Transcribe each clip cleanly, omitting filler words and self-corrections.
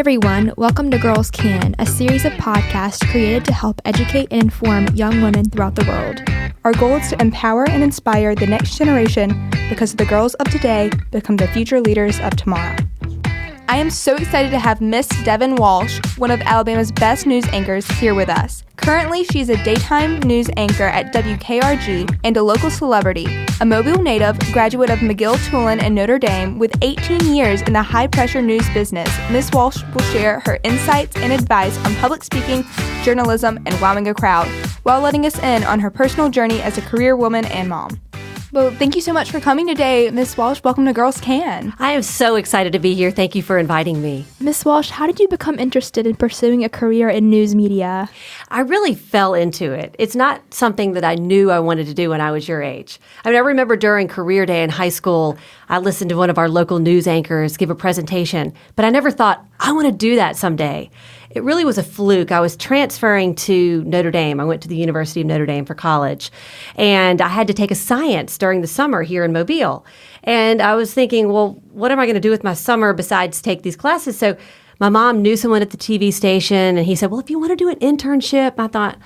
everyone, welcome to Girls Can, a series of podcasts created to help educate and inform young women throughout the world. Our goal is to empower and inspire the next generation because the girls of today become the future leaders of tomorrow. I am so excited to have Miss Devon Walsh, one of Alabama's best news anchors, here with us. Currently, she's a daytime news anchor at WKRG and a local celebrity, a Mobile native, graduate of McGill, Tulane, and Notre Dame with 18 years in the high-pressure news business. Ms. Walsh will share her insights and advice on public speaking, journalism, and wowing a crowd, while letting us in on her personal journey as a career woman and mom. Well, thank you so much for coming today, Ms. Walsh. Welcome to Girls Can. I am so excited to be here. Thank you for inviting me. Ms. Walsh, how did you become interested in pursuing a career in news media? I really fell into it. It's not something that I knew I wanted to do when I was your age. I remember during career day in high school, I listened to one of our local news anchors give a presentation, but I never thought, I want to do that someday. It really was a fluke. I was transferring to Notre Dame. I went to the University of Notre Dame for college, and I had to take a science during the summer here in Mobile. And I was thinking, well, what am I going to do with my summer besides take these classes? So my mom knew someone at the TV station, and he said, well, if you want to do an internship, I thought,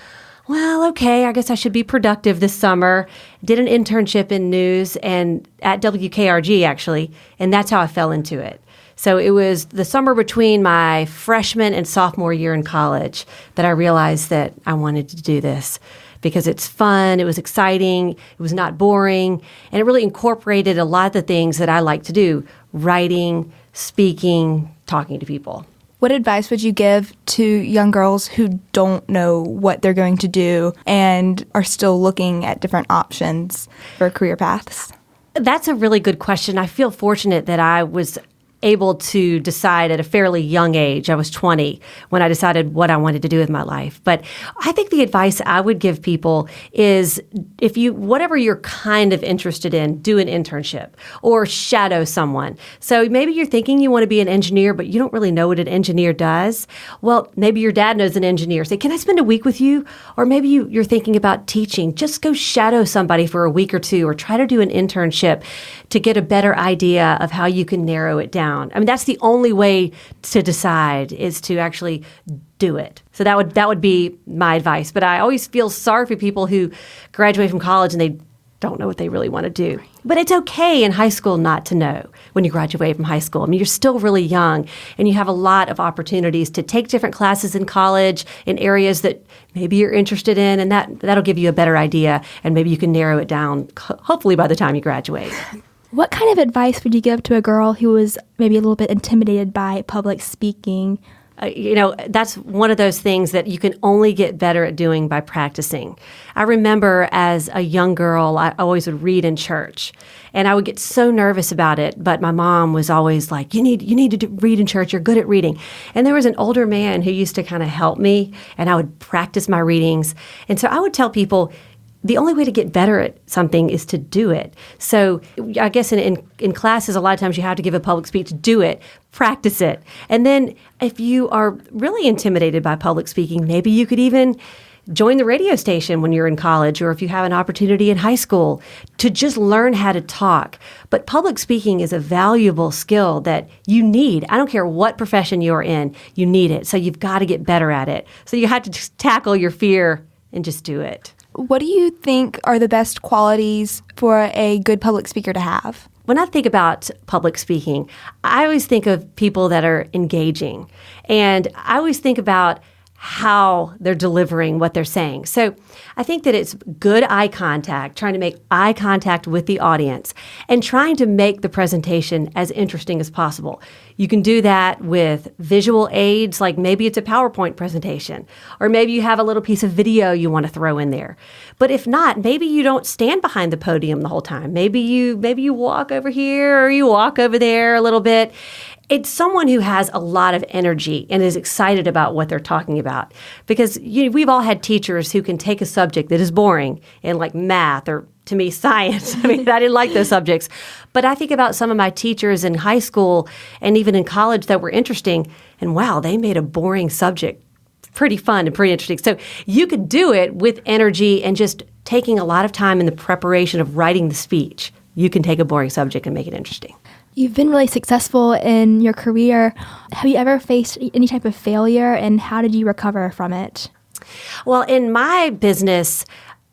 well, okay, I guess I should be productive this summer. Did an internship in news and at WKRG, actually, and that's how I fell into it. So it was the summer between my freshman and sophomore year in college that I realized that I wanted to do this because it's fun, it was exciting, it was not boring, and it really incorporated a lot of the things that I like to do: writing, speaking, talking to people. What advice would you give to young girls who don't know what they're going to do and are still looking at different options for career paths? That's a really good question. I feel fortunate that I was able to decide at a fairly young age. I was 20 when I decided what I wanted to do with my life. But I think the advice I would give people is whatever you're kind of interested in, do an internship or shadow someone. So maybe you're thinking you want to be an engineer, but you don't really know what an engineer does. Well, maybe your dad knows an engineer. Say, can I spend a week with you? Or maybe you're thinking about teaching. Just go shadow somebody for a week or two, or try to do an internship to get a better idea of how you can narrow it down. That's the only way to decide, is to actually do it. So that would be my advice. But I always feel sorry for people who graduate from college and they don't know what they really want to do. But it's okay in high school not to know when you graduate from high school. You're still really young, and you have a lot of opportunities to take different classes in college in areas that maybe you're interested in, and that'll give you a better idea, and maybe you can narrow it down, hopefully by the time you graduate. What kind of advice would you give to a girl who was maybe a little bit intimidated by public speaking? That's one of those things that you can only get better at doing by practicing. I remember as a young girl, I always would read in church, and I would get so nervous about it. But my mom was always like, you need to read in church. You're good at reading. And there was an older man who used to kind of help me, and I would practice my readings. And so I would tell people, the only way to get better at something is to do it. So I guess in classes, a lot of times you have to give a public speech. Do it. Practice it. And then if you are really intimidated by public speaking, maybe you could even join the radio station when you're in college, or if you have an opportunity in high school to just learn how to talk. But public speaking is a valuable skill that you need. I don't care what profession you're in, you need it. So you've got to get better at it. So you have to just tackle your fear and just do it. What do you think are the best qualities for a good public speaker to have? When I think about public speaking, I always think of people that are engaging. And I always think about how they're delivering what they're saying. So I think that it's good eye contact, trying to make eye contact with the audience and trying to make the presentation as interesting as possible. You can do that with visual aids, like maybe it's a PowerPoint presentation, or maybe you have a little piece of video you want to throw in there. But if not, maybe you don't stand behind the podium the whole time. Maybe you walk over here or you walk over there a little bit. It's someone who has a lot of energy and is excited about what they're talking about. Because we've all had teachers who can take a subject that is boring, and like math or, to me, science. I didn't like those subjects. But I think about some of my teachers in high school and even in college that were interesting, and wow, they made a boring subject pretty fun and pretty interesting. So you could do it with energy and just taking a lot of time in the preparation of writing the speech. You can take a boring subject and make it interesting. You've been really successful in your career. Have you ever faced any type of failure, and how did you recover from it? Well, in my business,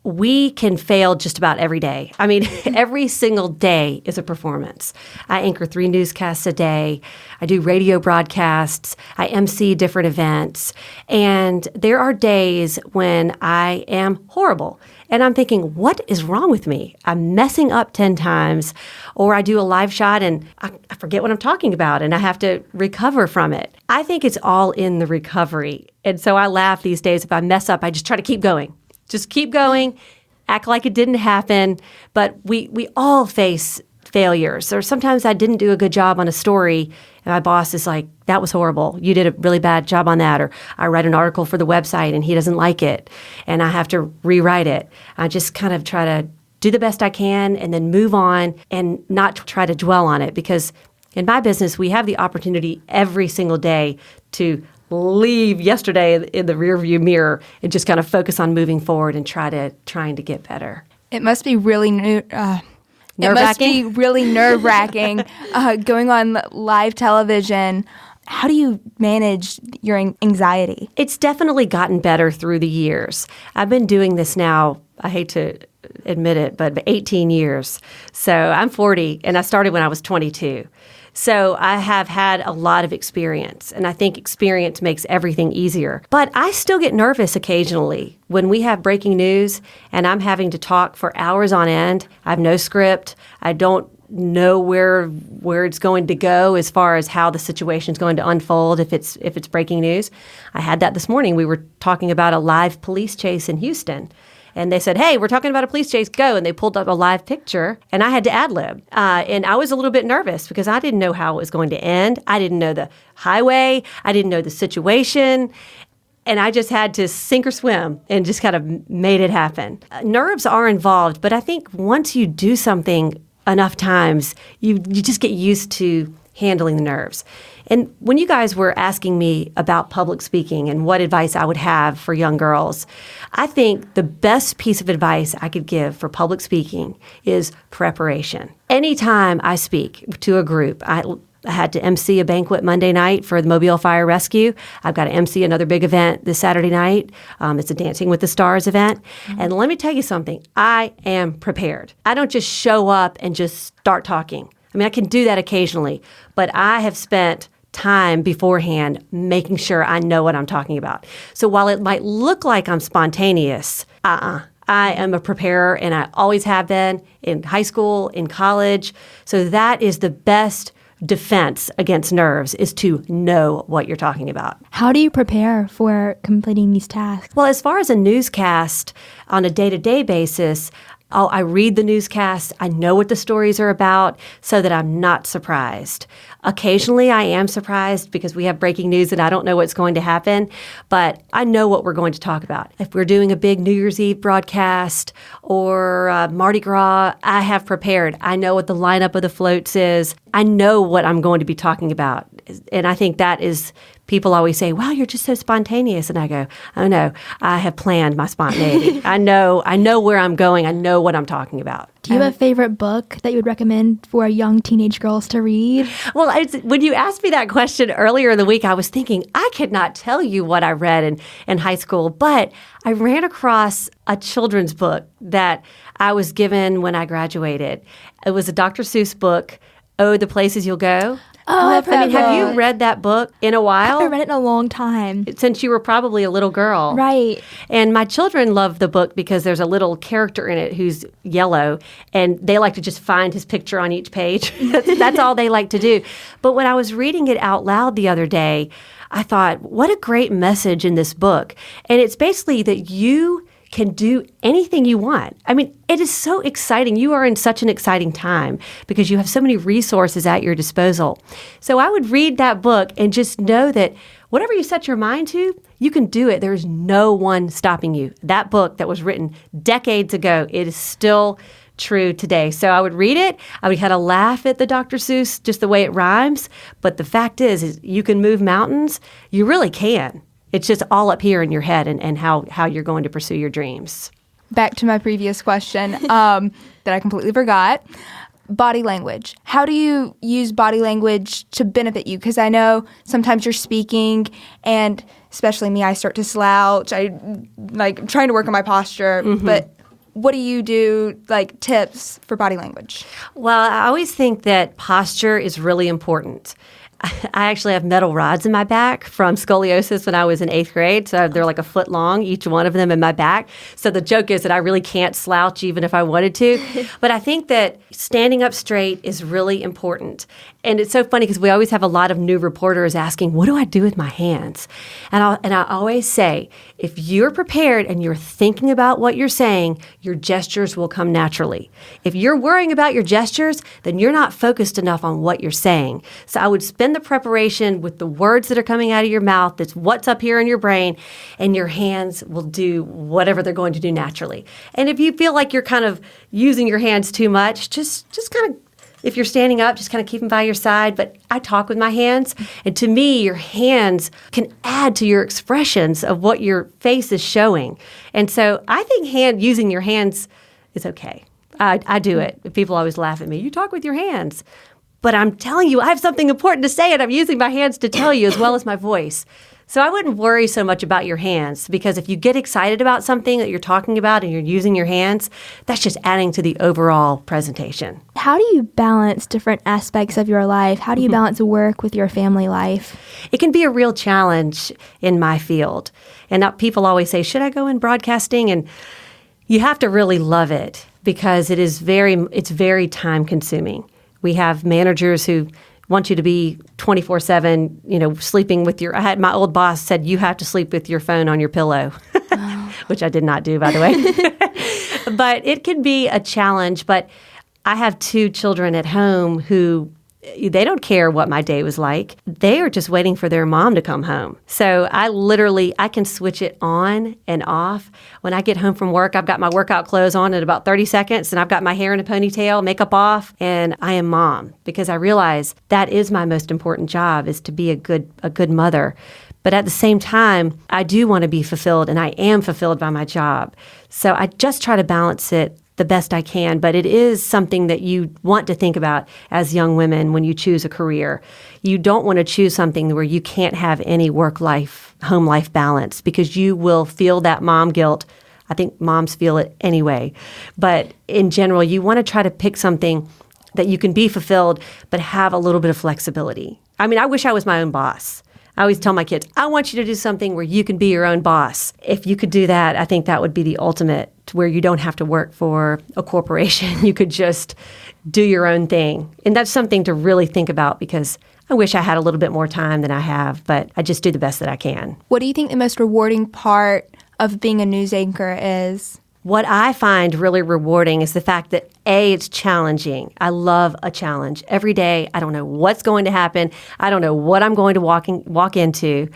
we can fail just about every day. I mean, every single day is a performance. I anchor 3 newscasts a day. I do radio broadcasts. I MC different events. And there are days when I am horrible. And I'm thinking, what is wrong with me? I'm messing up 10 times. Or I do a live shot and I forget what I'm talking about and I have to recover from it. I think it's all in the recovery. And so I laugh these days. If I mess up, I just try to keep going. Just keep going, act like it didn't happen. But we all face failures. Or sometimes I didn't do a good job on a story, and my boss is like, that was horrible. You did a really bad job on that. Or I write an article for the website, and he doesn't like it, and I have to rewrite it. I just kind of try to do the best I can and then move on and not try to dwell on it. Because in my business, we have the opportunity every single day to leave yesterday in the rearview mirror and just kind of focus on moving forward and trying to get better. It must be really nerve-wracking going on live television. How do you manage your anxiety? It's definitely gotten better through the years. I've been doing this now, I hate to admit it, but 18 years. So I'm 40, and I started when I was 22. So I have had a lot of experience, and I think experience makes everything easier. But I still get nervous occasionally when we have breaking news and I'm having to talk for hours on end. I have no script. I don't know where it's going to go as far as how the situation is going to unfold if it's breaking news. I had that this morning. We were talking about a live police chase in Houston. And they said, hey, we're talking about a police chase, go. And they pulled up a live picture, and I had to ad-lib. And I was a little bit nervous because I didn't know how it was going to end. I didn't know the highway. I didn't know the situation. And I just had to sink or swim and just kind of made it happen. Nerves are involved, but I think once you do something enough times, you just get used to handling the nerves. And when you guys were asking me about public speaking and what advice I would have for young girls, I think the best piece of advice I could give for public speaking is preparation. Anytime I speak to a group, I had to MC a banquet Monday night for the Mobile Fire Rescue. I've got to MC another big event this Saturday night. It's a Dancing with the Stars event. Mm-hmm. And let me tell you something. I am prepared. I don't just show up and just start talking. I mean, I can do that occasionally, but I have spent time beforehand making sure I know what I'm talking about. So while it might look like I'm spontaneous, I am a preparer, and I always have been in high school, in college. So that is the best defense against nerves, is to know what you're talking about. How do you prepare for completing these tasks? Well, as far as a newscast on a day-to-day basis, I read the newscasts. I know what the stories are about so that I'm not surprised. Occasionally, I am surprised because we have breaking news and I don't know what's going to happen, but I know what we're going to talk about. If we're doing a big New Year's Eve broadcast or Mardi Gras, I have prepared. I know what the lineup of the floats is. I know what I'm going to be talking about. And I think that is, people always say, wow, you're just so spontaneous. And I go, oh no, I have planned my spontaneity. I know where I'm going. I know what I'm talking about. Do you have a favorite book that you would recommend for young teenage girls to read? Well, when you asked me that question earlier in the week, I was thinking, I could not tell you what I read in high school, but I ran across a children's book that I was given when I graduated. It was a Dr. Seuss book, Oh, the Places You'll Go. Oh, I've read that book. Have you read that book in a while? I haven't read it in a long time. Since you were probably a little girl. Right. And my children love the book because there's a little character in it who's yellow, and they like to just find his picture on each page. That's all they like to do. But when I was reading it out loud the other day, I thought, what a great message in this book. And it's basically that you can do anything you want. I mean, it is so exciting. You are in such an exciting time because you have so many resources at your disposal. So I would read that book and just know that whatever you set your mind to, you can do it. There's no one stopping you. That book that was written decades ago, it is still true today. So I would read it. I would kind of laugh at the Dr. Seuss, just the way it rhymes. But the fact is you can move mountains. You really can. It's just all up here in your head and how you're going to pursue your dreams. Back to my previous question that I completely forgot. body language. How do you use body language to benefit you? Because I know sometimes you're speaking, and especially me, I start to slouch. I'm trying to work on my posture, but what do you do, tips for body language? Well, I always think that posture is really important. I actually have metal rods in my back from scoliosis when I was in 8th grade. So they're like a foot long, each one of them in my back. So the joke is that I really can't slouch even if I wanted to. But I think that standing up straight is really important. And it's so funny because we always have a lot of new reporters asking, what do I do with my hands? And I always say, if you're prepared and you're thinking about what you're saying, your gestures will come naturally. If you're worrying about your gestures, then you're not focused enough on what you're saying. So I would spend the preparation with the words that are coming out of your mouth. That's what's up here in your brain, and your hands will do whatever they're going to do naturally. And if you feel like you're kind of using your hands too much, just kind of, if you're standing up, just kind of keep them by your side. But I talk with my hands. And to me, your hands can add to your expressions of what your face is showing. And so I think using your hands is okay. I do it. People always laugh at me. You talk with your hands. But I'm telling you, I have something important to say, and I'm using my hands to tell you as well as my voice. So I wouldn't worry so much about your hands, because if you get excited about something that you're talking about and you're using your hands, that's just adding to the overall presentation. How do you balance different aspects of your life? How do you balance work with your family life? It can be a real challenge in my field. And people always say, should I go in broadcasting? And you have to really love it, because it's very time consuming. We have managers who want you to be 24/7, sleeping with my old boss said, you have to sleep with your phone on your pillow, which I did not do, by the way. But it can be a challenge. But I have 2 children at home who, they don't care what my day was like. They are just waiting for their mom to come home. So I can switch it on and off. When I get home from work, I've got my workout clothes on in about 30 seconds, and I've got my hair in a ponytail, makeup off, and I am mom, because I realize that is my most important job, is to be a good mother. But at the same time, I do want to be fulfilled, and I am fulfilled by my job. So I just try to balance it the best I can, but it is something that you want to think about as young women when you choose a career. You don't want to choose something where you can't have any work-life, home-life balance, because you will feel that mom guilt. I think moms feel it anyway. But in general, you want to try to pick something that you can be fulfilled, but have a little bit of flexibility. I mean, I wish I was my own boss. I always tell my kids, I want you to do something where you can be your own boss. If you could do that, I think that would be the ultimate, to where you don't have to work for a corporation. You could just do your own thing. And that's something to really think about, because I wish I had a little bit more time than I have, but I just do the best that I can. What do you think the most rewarding part of being a news anchor is? What I find really rewarding is the fact that, A, it's challenging. I love a challenge. Every day, I don't know what's going to happen. I don't know what I'm going to walk into.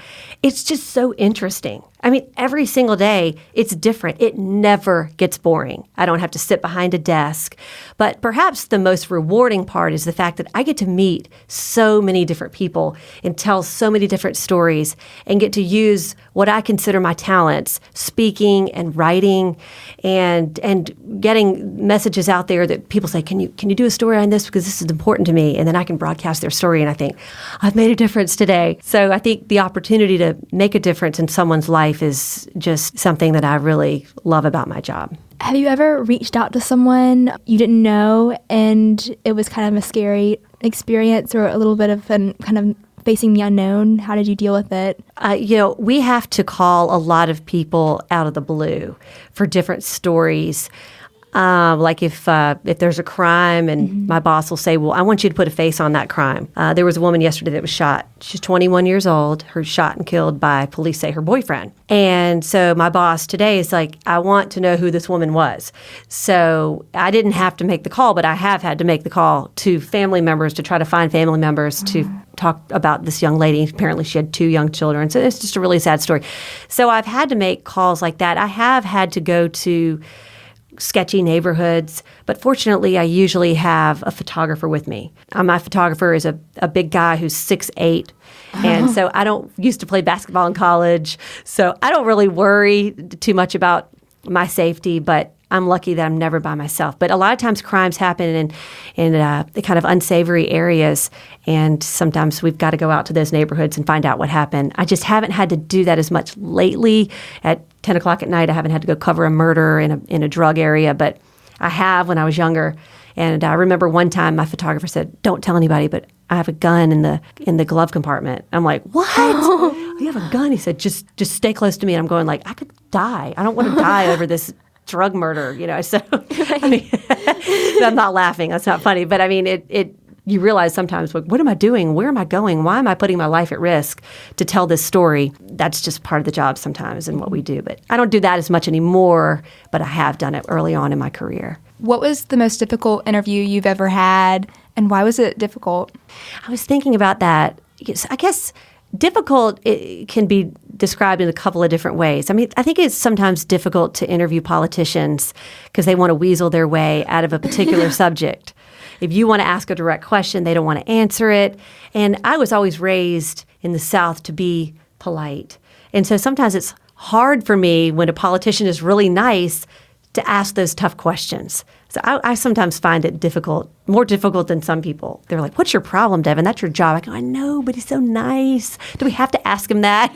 It's just so interesting. I mean, every single day, it's different. It never gets boring. I don't have to sit behind a desk. But perhaps the most rewarding part is the fact that I get to meet so many different people and tell so many different stories, and get to use what I consider my talents, speaking and writing, and getting messages out there that people say, can you do a story on this, because this is important to me? And then I can broadcast their story, and I think, I've made a difference today. So I think the opportunity to make a difference in someone's life is just something that I really love about my job. Have you ever reached out to someone you didn't know, and it was kind of a scary experience, or a little bit of kind of facing the unknown? How did you deal with it? We have to call a lot of people out of the blue for different stories. Like if there's a crime, and my boss will say, well, I want you to put a face on that crime. There was a woman yesterday that was shot. She's 21 years old, her shot and killed by, police say, her boyfriend. And so my boss today is like, I want to know who this woman was. So I didn't have to make the call, but I have had to make the call to family members, to try to find family members to talk about this young lady. Apparently she had 2 young children. So it's just a really sad story. So I've had to make calls like that. I have had to go to sketchy neighborhoods, but fortunately I usually have a photographer with me. My photographer is a big guy who's 6'8", and so I used to play basketball in college, so I don't really worry too much about my safety, but I'm lucky that I'm never by myself. But a lot of times crimes happen in the kind of unsavory areas, and sometimes we've got to go out to those neighborhoods and find out what happened. I just haven't had to do that as much lately. At 10 o'clock at night, I haven't had to go cover a murder in a drug area, but I have when I was younger. And I remember one time my photographer said, "Don't tell anybody, but I have a gun in the glove compartment." I'm like, "What? Oh, you have a gun?" He said, "Just stay close to me." And I'm going like, I could die. I don't want to die over this drug murder, So, I mean, I'm not laughing. That's not funny. But I mean, you realize sometimes, like, what am I doing? Where am I going? Why am I putting my life at risk to tell this story? That's just part of the job sometimes and what we do. But I don't do that as much anymore, but I have done it early on in my career. What was the most difficult interview you've ever had, and why was it difficult? I was thinking about that. I guess difficult it can be described in a couple of different ways. I mean, I think it's sometimes difficult to interview politicians because they want to weasel their way out of a particular subject. If you want to ask a direct question, they don't want to answer it. And I was always raised in the South to be polite. And so sometimes it's hard for me when a politician is really nice to ask those tough questions. So I sometimes find it difficult, more difficult than some people. They're like, "What's your problem, Devon? That's your job." I go, "I know, but he's so nice. Do we have to ask him that?"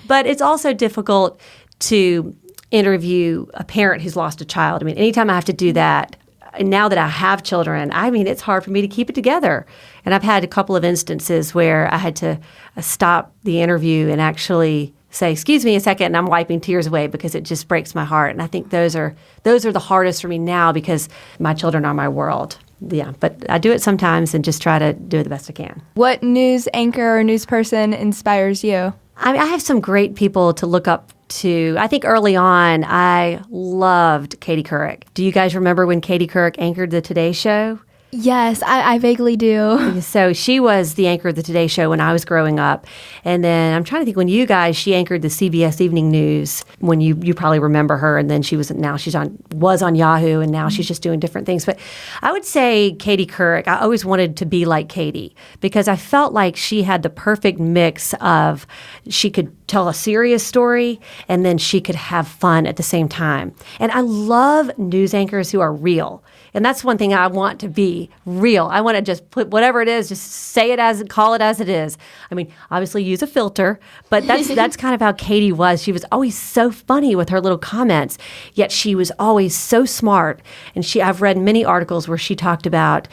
But it's also difficult to interview a parent who's lost a child. I mean, anytime I have to do that, and now that I have children, I mean, it's hard for me to keep it together. And I've had a couple of instances where I had to stop the interview and actually say, "Excuse me a second," and I'm wiping tears away because it just breaks my heart. And I think those are the hardest for me now because my children are my world. Yeah, but I do it sometimes and just try to do it the best I can. What news anchor or news person inspires you? I mean, I have some great people to look up to. I think early on, I loved Katie Couric. Do you guys remember when Katie Couric anchored the Today Show? Yes, I vaguely do. So she was the anchor of the Today Show when I was growing up. And then I'm trying to think when she anchored the CBS Evening News when you probably remember her. And then she was on Yahoo, and now she's just doing different things. But I would say Katie Couric, I always wanted to be like Katie because I felt like she had the perfect mix of she could tell a serious story and then she could have fun at the same time. And I love news anchors who are real. And that's one thing I want to be, real. I want to just put whatever it is, just say it call it as it is. I mean, obviously use a filter, but that's kind of how Katie was. She was always so funny with her little comments, yet she was always so smart. And I've read many articles where she talked about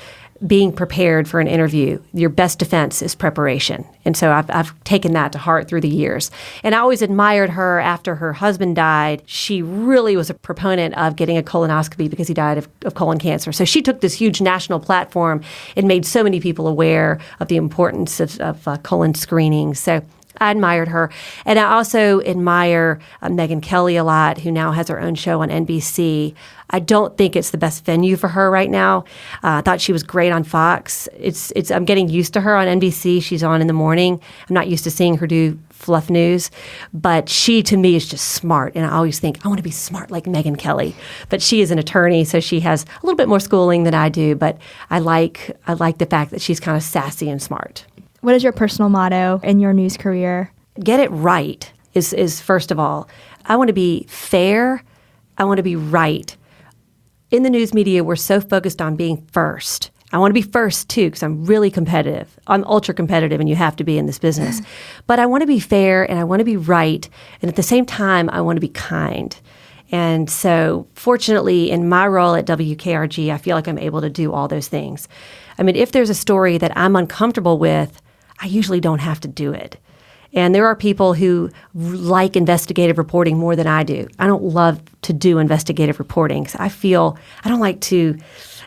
being prepared for an interview. Your best defense is preparation. And so I've taken that to heart through the years. And I always admired her after her husband died. She really was a proponent of getting a colonoscopy because he died of colon cancer. So she took this huge national platform and made so many people aware of the importance of colon screening. So I admired her. And I also admire Megyn Kelly a lot, who now has her own show on NBC. I don't think it's the best venue for her right now. I thought she was great on Fox. I'm getting used to her on NBC. She's on in the morning. I'm not used to seeing her do fluff news. But she, to me, is just smart. And I always think, I want to be smart like Megyn Kelly. But she is an attorney, so she has a little bit more schooling than I do. But I like the fact that she's kind of sassy and smart. What is your personal motto in your news career? Get it right is first of all. I want to be fair. I want to be right. In the news media, we're so focused on being first. I want to be first, too, because I'm really competitive. I'm ultra competitive, and you have to be in this business. But I want to be fair, and I want to be right. And at the same time, I want to be kind. And so, fortunately, in my role at WKRG, I feel like I'm able to do all those things. I mean, if there's a story that I'm uncomfortable with, I usually don't have to do it. And there are people who like investigative reporting more than I do. I don't love to do investigative reporting because I don't like to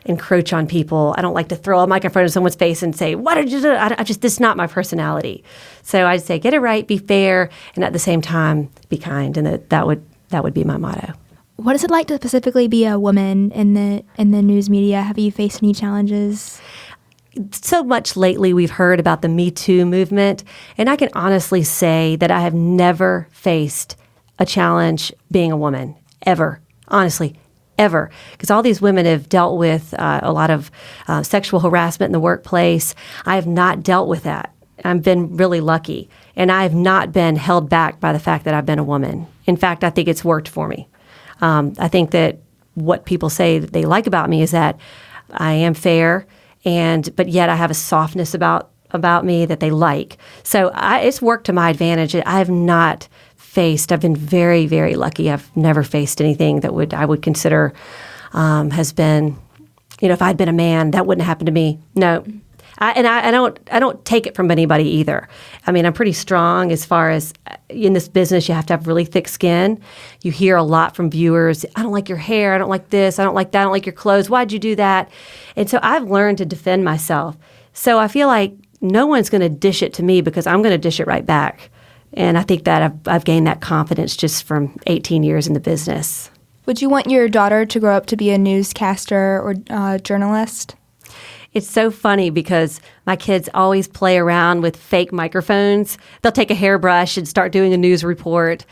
encroach on people. I don't like to throw a microphone in someone's face and say, "What did you do?" This is not my personality. So I'd say get it right, be fair, and at the same time, be kind. And that would be my motto. What is it like to specifically be a woman in the news media? Have you faced any challenges? So much lately we've heard about the Me Too movement, and I can honestly say that I have never faced a challenge being a woman, ever, honestly, ever. Because all these women have dealt with a lot of sexual harassment in the workplace. I have not dealt with that. I've been really lucky, and I have not been held back by the fact that I've been a woman. In fact, I think it's worked for me. I think that what people say that they like about me is that I am fair, but yet I have a softness about me that they like. So it's worked to my advantage. I've been very, very lucky. I've never faced anything that I would consider has been, if I'd been a man, that wouldn't happen to me. No. I don't take it from anybody either. I mean, I'm pretty strong as far as in this business, you have to have really thick skin. You hear a lot from viewers, I don't like your hair, I don't like this, I don't like that, I don't like your clothes, why'd you do that? And so I've learned to defend myself. So I feel like no one's going to dish it to me because I'm going to dish it right back. And I think that I've gained that confidence just from 18 years in the business. Would you want your daughter to grow up to be a newscaster or journalist? It's so funny because my kids always play around with fake microphones. They'll take a hairbrush and start doing a news report.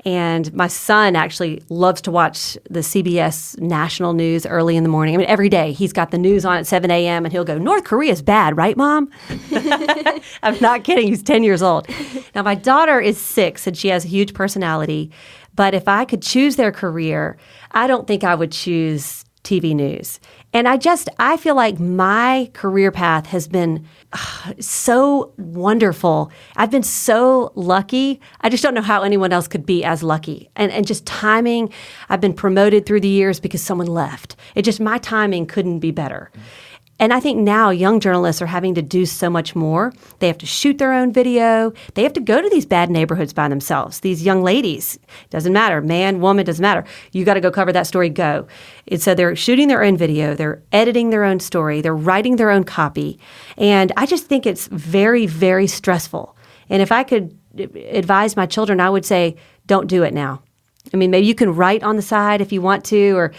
And my son actually loves to watch the CBS national news early in the morning. I mean, every day he's got the news on at 7 a.m. and he'll go, North Korea's bad, right, Mom? I'm not kidding. He's 10 years old. Now, my daughter is 6 and she has a huge personality. But if I could choose their career, I don't think I would choose TV news. And I feel like my career path has been so wonderful. I've been so lucky. I just don't know how anyone else could be as lucky. And just timing, I've been promoted through the years because someone left. My timing couldn't be better. And I think now young journalists are having to do so much more. They have to shoot their own video. They have to go to these bad neighborhoods by themselves. These young ladies, doesn't matter, man, woman, doesn't matter. You got to go cover that story, go. And so they're shooting their own video. They're editing their own story. They're writing their own copy. And I just think it's very, very stressful. And if I could advise my children, I would say, don't do it now. I mean, maybe you can write on the side if you want to, or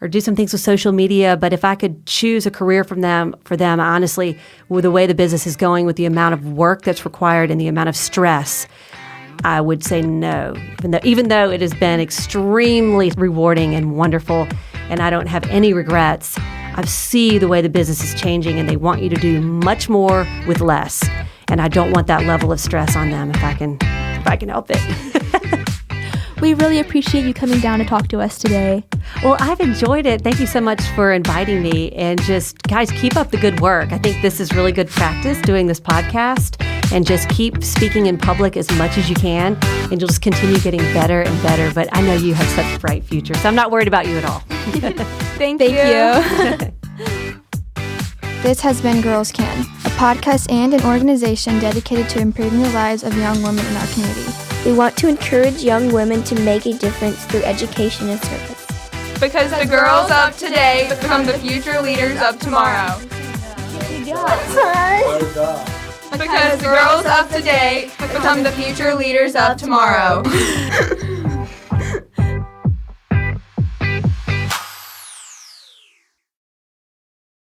do some things with social media. But if I could choose a career for them, honestly, with the way the business is going, with the amount of work that's required and the amount of stress, I would say no. Even though it has been extremely rewarding and wonderful, and I don't have any regrets, I see the way the business is changing, and they want you to do much more with less. And I don't want that level of stress on them if I can help it. We really appreciate you coming down to talk to us today. Well, I've enjoyed it. Thank you so much for inviting me. And just, guys, keep up the good work. I think this is really good practice, doing this podcast. And just keep speaking in public as much as you can. And you'll just continue getting better and better. But I know you have such a bright future, so I'm not worried about you at all. Thank you. This has been Girls Can, a podcast and an organization dedicated to improving the lives of young women in our community. We want to encourage young women to make a difference through education and service. Because the girls of today become the future leaders of tomorrow. Because the girls of today become the future leaders of tomorrow.